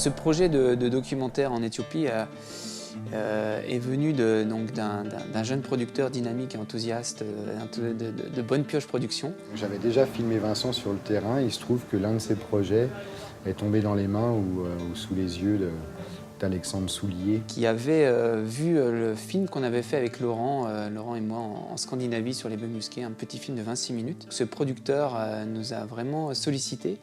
Ce projet de documentaire en Éthiopie est venu d'un jeune producteur dynamique et enthousiaste de Bonne Pioche Productions. J'avais déjà filmé Vincent sur le terrain. Il se trouve que l'un de ses projets est tombé dans les mains ou sous les yeux d'Alexandre Soulier. Qui avait vu le film qu'on avait fait avec Laurent et moi en Scandinavie sur les bœufs musqués, un petit film de 26 minutes. Ce producteur nous a vraiment sollicités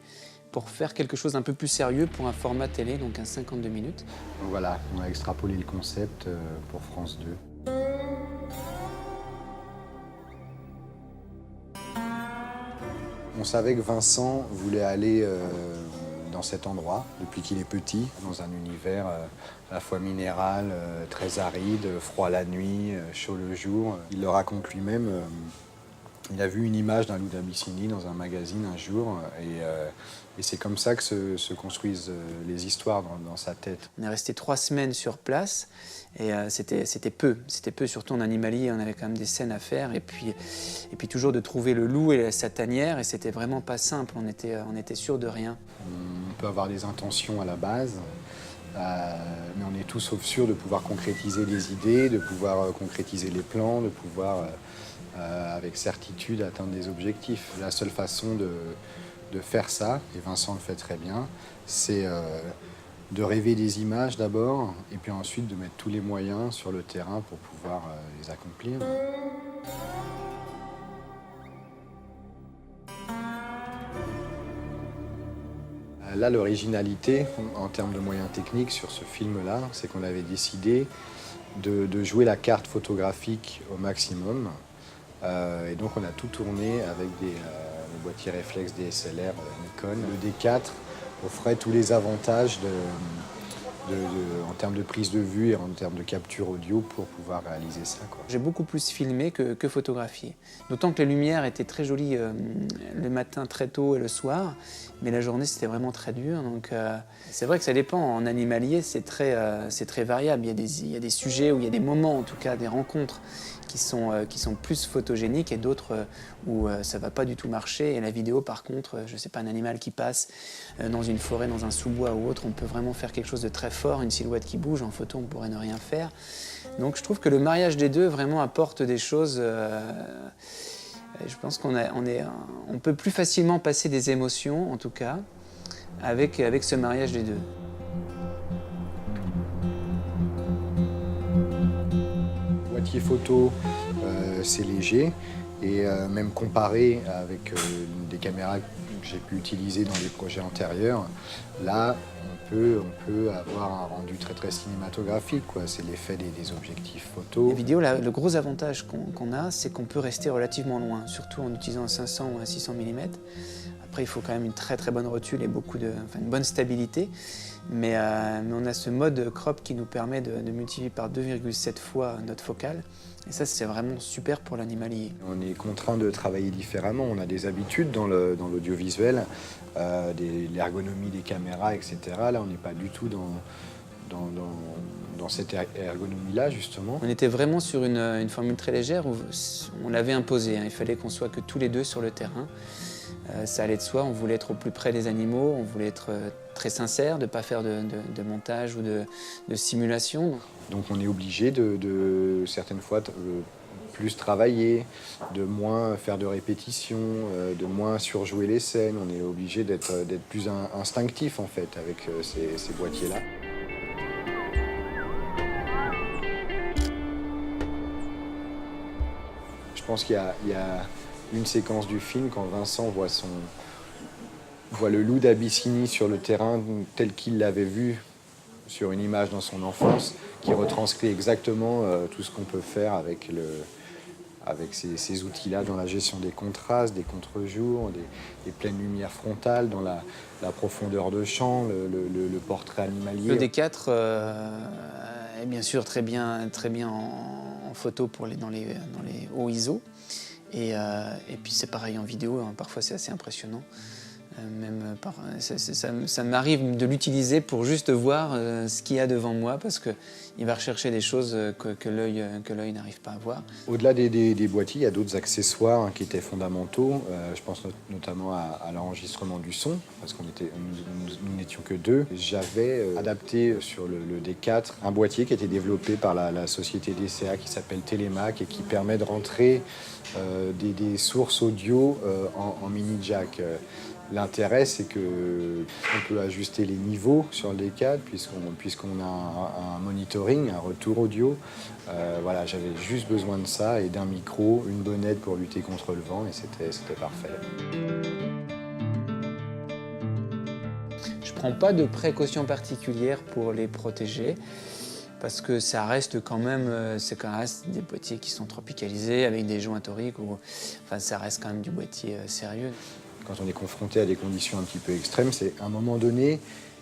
pour faire quelque chose d'un peu plus sérieux pour un format télé, donc un 52 minutes. Donc voilà, on a extrapolé le concept pour France 2. On savait que Vincent voulait aller dans cet endroit depuis qu'il est petit, dans un univers à la fois minéral, très aride, froid la nuit, chaud le jour. Il le raconte lui-même. Il a vu une image d'un loup d'Abyssinie dans un magazine un jour et c'est comme ça que se construisent les histoires dans sa tête. On est resté 3 semaines sur place et c'était peu, surtout en animalier, on avait quand même des scènes à faire et puis toujours de trouver le loup et sa tanière et c'était vraiment pas simple, on était sûr de rien. On peut avoir des intentions à la base, mais on est tout sauf sûr de pouvoir concrétiser les idées, de pouvoir concrétiser les plans, de pouvoir avec certitude atteindre des objectifs. La seule façon de faire ça, et Vincent le fait très bien, c'est de rêver des images d'abord, et puis ensuite de mettre tous les moyens sur le terrain pour pouvoir les accomplir. Là, l'originalité, en termes de moyens techniques sur ce film-là, c'est qu'on avait décidé de jouer la carte photographique au maximum. Et donc on a tout tourné avec des boîtiers réflexes DSLR Nikon. Le D4 offrait tous les avantages en termes de prise de vue et en termes de capture audio pour pouvoir réaliser ça, quoi. J'ai beaucoup plus filmé que photographié. D'autant que les lumières étaient très jolies le matin très tôt et le soir, mais la journée c'était vraiment très dur. Donc c'est vrai que ça dépend. En animalier, c'est très variable. Il y a des sujets où il y a des moments, en tout cas des rencontres qui sont plus photogéniques et d'autres où ça va pas du tout marcher. Et la vidéo, par contre, je sais pas, un animal qui passe dans une forêt, dans un sous-bois ou autre, on peut vraiment faire quelque chose de très fort, une silhouette qui bouge. En photo, on pourrait ne rien faire. Donc je trouve que le mariage des deux vraiment apporte des choses. Je pense qu'on peut plus facilement passer des émotions, en tout cas, avec ce mariage des deux. Boîtier photo, c'est léger et même comparé avec des caméras que j'ai pu utiliser dans les projets antérieurs, là on peut avoir un rendu très cinématographique, quoi. C'est l'effet des objectifs photo. Les vidéos, le gros avantage qu'on a, c'est qu'on peut rester relativement loin, surtout en utilisant un 500 ou un 600 mm. Après, il faut quand même une très bonne rotule et une bonne stabilité. Mais on a ce mode crop qui nous permet de multiplier par 2,7 fois notre focale. Et ça, c'est vraiment super pour l'animalier. On est contraint de travailler différemment. On a des habitudes dans l'audiovisuel, l'ergonomie des caméras, etc. Là, on n'est pas du tout dans cette ergonomie-là, justement. On était vraiment sur une formule très légère où on l'avait imposée. Il fallait qu'on soit que tous les deux sur le terrain. Ça allait de soi, on voulait être au plus près des animaux, on voulait être très sincère, de ne pas faire de montage ou de simulation. Donc on est obligé de certaines fois plus travailler, de moins faire de répétitions, de moins surjouer les scènes. On est obligé d'être plus instinctif en fait avec ces boîtiers-là. Je pense qu'il y a une séquence du film quand Vincent voit le loup d'Abyssinie sur le terrain tel qu'il l'avait vu sur une image dans son enfance, qui retranscrit exactement tout ce qu'on peut faire avec ces outils-là dans la gestion des contrastes, des contre-jours, des pleines lumières frontales, dans la profondeur de champ, le portrait animalier. Le D4 est bien sûr très bien en photo dans les hauts ISO. Et puis c'est pareil en vidéo, hein, parfois c'est assez impressionnant. Ça m'arrive de l'utiliser pour juste voir ce qu'il y a devant moi, parce qu'il va rechercher des choses que l'œil n'arrive pas à voir. Au-delà des boîtiers, il y a d'autres accessoires qui étaient fondamentaux. Je pense notamment à l'enregistrement du son, parce nous n'étions que deux. J'avais adapté sur le D4 un boîtier qui a été développé par la société DCA qui s'appelle Telemac et qui permet de rentrer des sources audio en mini jack. L'intérêt, c'est qu'on peut ajuster les niveaux sur le D4 puisqu'on a un monitoring, un retour audio. Voilà, j'avais juste besoin de ça et d'un micro, une bonnette pour lutter contre le vent et c'était parfait. Je ne prends pas de précautions particulières pour les protéger, parce que ça reste quand même, des boîtiers qui sont tropicalisés avec des joints toriques, enfin ça reste quand même du boîtier sérieux. Quand on est confronté à des conditions un petit peu extrêmes, c'est à un moment donné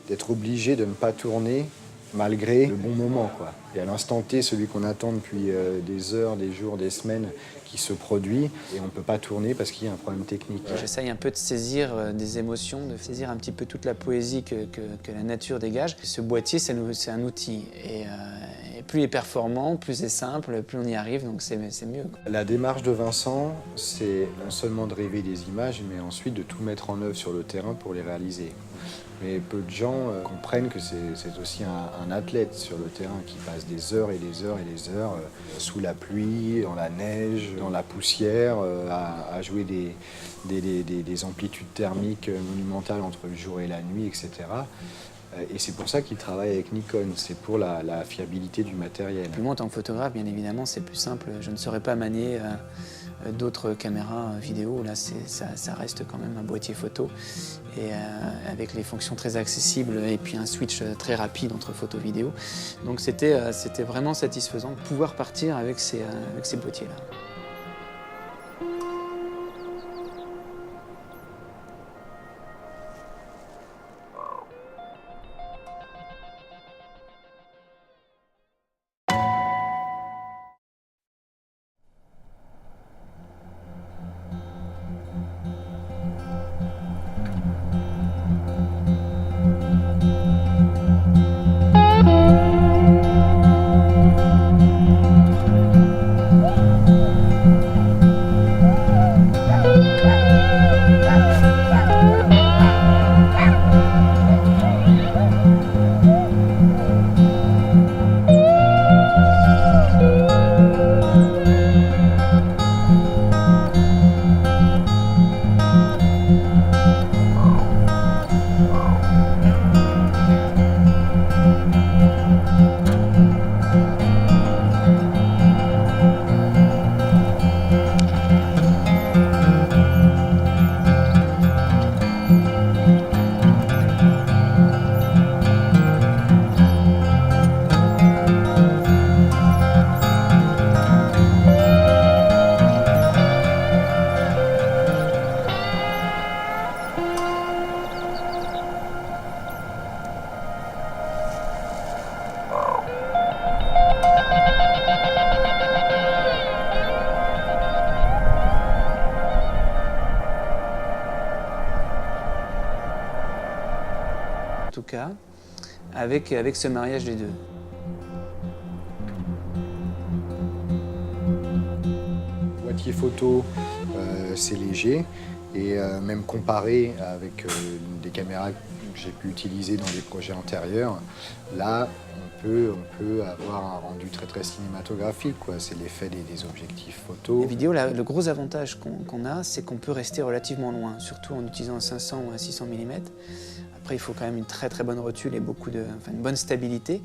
d'être obligé de ne pas tourner malgré le bon moment, quoi. Et à l'instant T, celui qu'on attend depuis des heures, des jours, des semaines, qui se produit, et on ne peut pas tourner parce qu'il y a un problème technique. J'essaye un peu de saisir des émotions, de saisir un petit peu toute la poésie que la nature dégage. Ce boîtier, c'est un outil. Et plus il est performant, plus c'est simple, plus on y arrive, donc c'est mieux, quoi. La démarche de Vincent, c'est non seulement de rêver des images, mais ensuite de tout mettre en œuvre sur le terrain pour les réaliser. Mais peu de gens comprennent que c'est aussi un athlète sur le terrain qui passe des heures et des heures et des heures sous la pluie, dans la neige, dans la poussière, à jouer des amplitudes thermiques monumentales entre le jour et la nuit, etc. Et c'est pour ça qu'il travaille avec Nikon, c'est pour la fiabilité du matériel. Puis moi, en tant que photographe, bien évidemment, c'est plus simple. Je ne saurais pas manier d'autres caméras vidéo. Là, ça reste quand même un boîtier photo. Et avec les fonctions très accessibles et puis un switch très rapide entre photo et vidéo. Donc c'était vraiment satisfaisant de pouvoir partir avec ces boîtiers-là. En tout cas, avec ce mariage des deux. Boîtier photo, c'est léger, et même comparé avec des caméras que j'ai pu utiliser dans des projets antérieurs, là, on peut avoir un rendu très très cinématographique, quoi. C'est l'effet des objectifs photo. La vidéo, le gros avantage qu'on a, c'est qu'on peut rester relativement loin, surtout en utilisant un 500 ou un 600 mm. Après, il faut quand même une très très bonne rotule et une bonne stabilité.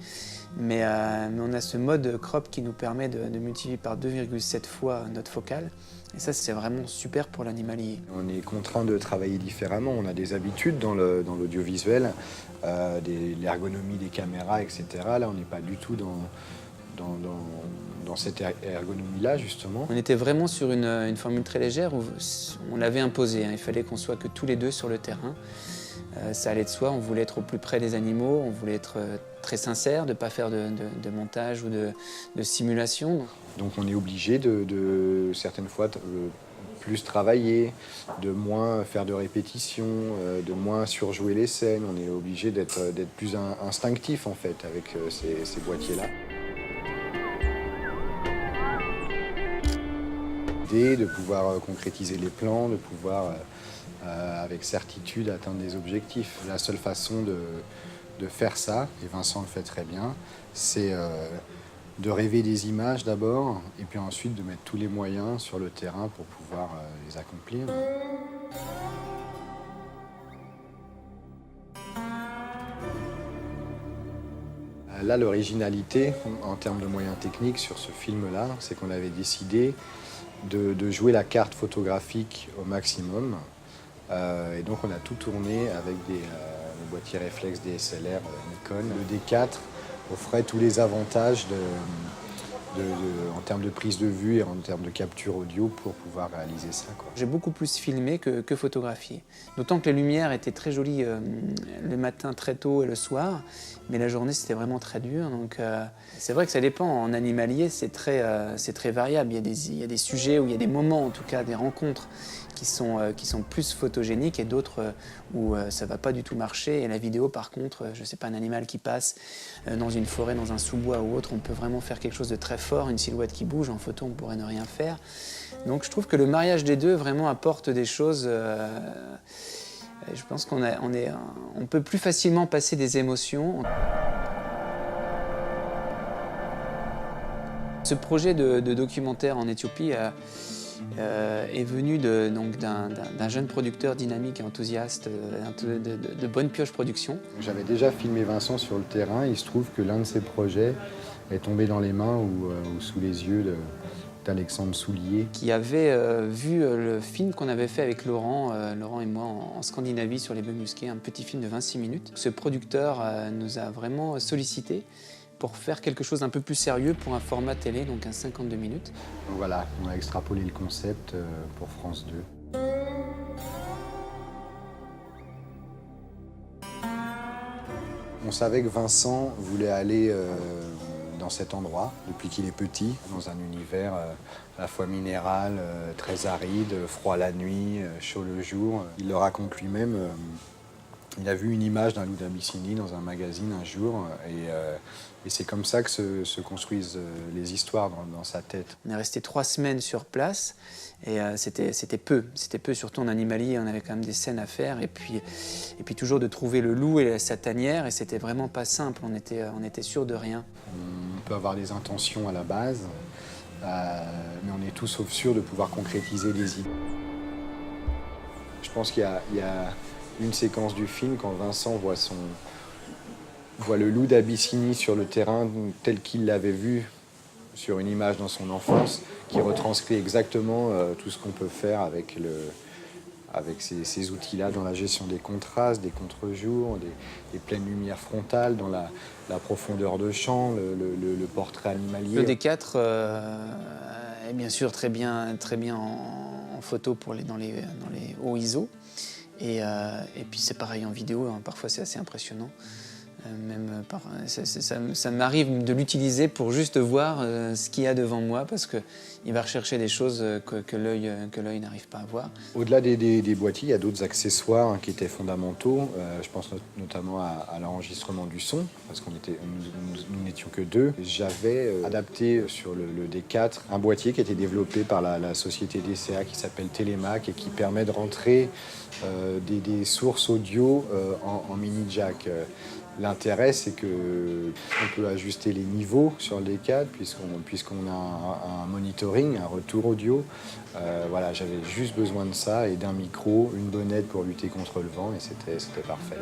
Mais on a ce mode crop qui nous permet de multiplier par 2,7 fois notre focale. Et ça, c'est vraiment super pour l'animalier. On est contraint de travailler différemment. On a des habitudes dans l'audiovisuel, l'ergonomie des caméras, etc. Là, on n'est pas du tout dans cette ergonomie-là, justement. On était vraiment sur une formule très légère où on l'avait imposée. Il fallait qu'on soit que tous les deux sur le terrain. Ça allait de soi, on voulait être au plus près des animaux, on voulait être très sincère, de ne pas faire de montage ou de simulation. Donc on est obligé certaines fois, plus travailler, de moins faire de répétitions, de moins surjouer les scènes. On est obligé d'être plus instinctif en fait avec ces boîtiers-là. De pouvoir concrétiser les plans, de pouvoir avec certitude atteindre des objectifs. La seule façon de faire ça, et Vincent le fait très bien, c'est de rêver des images d'abord, et puis ensuite de mettre tous les moyens sur le terrain pour pouvoir les accomplir. Là, l'originalité en termes de moyens techniques sur ce film-là, c'est qu'on avait décidé de jouer la carte photographique au maximum. Et donc on a tout tourné avec des boîtiers réflexes DSLR Nikon. Le D4 offrait tous les avantages en termes de prise de vue et en termes de capture audio pour pouvoir réaliser ça, quoi. J'ai beaucoup plus filmé que photographié. D'autant que les lumières étaient très jolies le matin très tôt et le soir, mais la journée c'était vraiment très dur. Donc c'est vrai que ça dépend. En animalier, c'est très variable. Il y a des sujets où il y a des moments, en tout cas des rencontres qui sont plus photogéniques et d'autres où ça va pas du tout marcher. Et la vidéo, par contre, je sais pas, un animal qui passe dans une forêt, dans un sous-bois ou autre, on peut vraiment faire quelque chose de très fort, une silhouette qui bouge. En photo, on pourrait ne rien faire. Donc je trouve que le mariage des deux vraiment apporte des choses. Je pense qu'on peut plus facilement passer des émotions. Ce projet de documentaire en Éthiopie est venu d'un jeune producteur dynamique et enthousiaste de Bonne Pioche Productions. J'avais déjà filmé Vincent sur le terrain. Il se trouve que l'un de ses projets est tombé dans les mains ou sous les yeux d'Alexandre Soulier. Qui avait vu le film qu'on avait fait avec Laurent et moi en Scandinavie sur les bœufs musqués, un petit film de 26 minutes. Ce producteur nous a vraiment sollicités pour faire quelque chose d'un peu plus sérieux pour un format télé, donc un 52 minutes. Donc voilà, on a extrapolé le concept pour France 2. On savait que Vincent voulait aller dans cet endroit depuis qu'il est petit, dans un univers à la fois minéral, très aride, froid la nuit, chaud le jour. Il le raconte lui-même. Il a vu une image d'un loup d'Abyssinie dans un magazine un jour et c'est comme ça que se construisent les histoires dans sa tête. On est resté 3 semaines sur place et c'était peu, surtout en animalier, on avait quand même des scènes à faire et puis toujours de trouver le loup et sa tanière et c'était vraiment pas simple, on était sûr de rien. On peut avoir des intentions à la base, mais on est tout sauf sûr de pouvoir concrétiser les idées. Je pense qu'il y a une séquence du film quand Vincent voit le loup d'Abyssinie sur le terrain tel qu'il l'avait vu sur une image dans son enfance, qui retranscrit exactement tout ce qu'on peut faire avec ces outils-là dans la gestion des contrastes, des contre-jours, des pleines lumières frontales, dans la profondeur de champ, le portrait animalier. Le D4 est bien sûr très bien en photo dans les hauts ISO. Et puis c'est pareil en vidéo, hein, parfois c'est assez impressionnant. Ça m'arrive de l'utiliser pour juste voir ce qu'il y a devant moi parce qu'il va rechercher des choses que l'œil n'arrive pas à voir. Au-delà des boîtiers, il y a d'autres accessoires qui étaient fondamentaux. Je pense notamment à l'enregistrement du son, parce nous n'étions que 2. J'avais adapté sur le D4 un boîtier qui a été développé par la société DCA qui s'appelle Télémac et qui permet de rentrer des sources audio en mini jack. L'intérêt, c'est qu'on peut ajuster les niveaux sur le D4 puisqu'on a un monitoring, un retour audio. Voilà, j'avais juste besoin de ça et d'un micro, une bonnette pour lutter contre le vent et c'était parfait.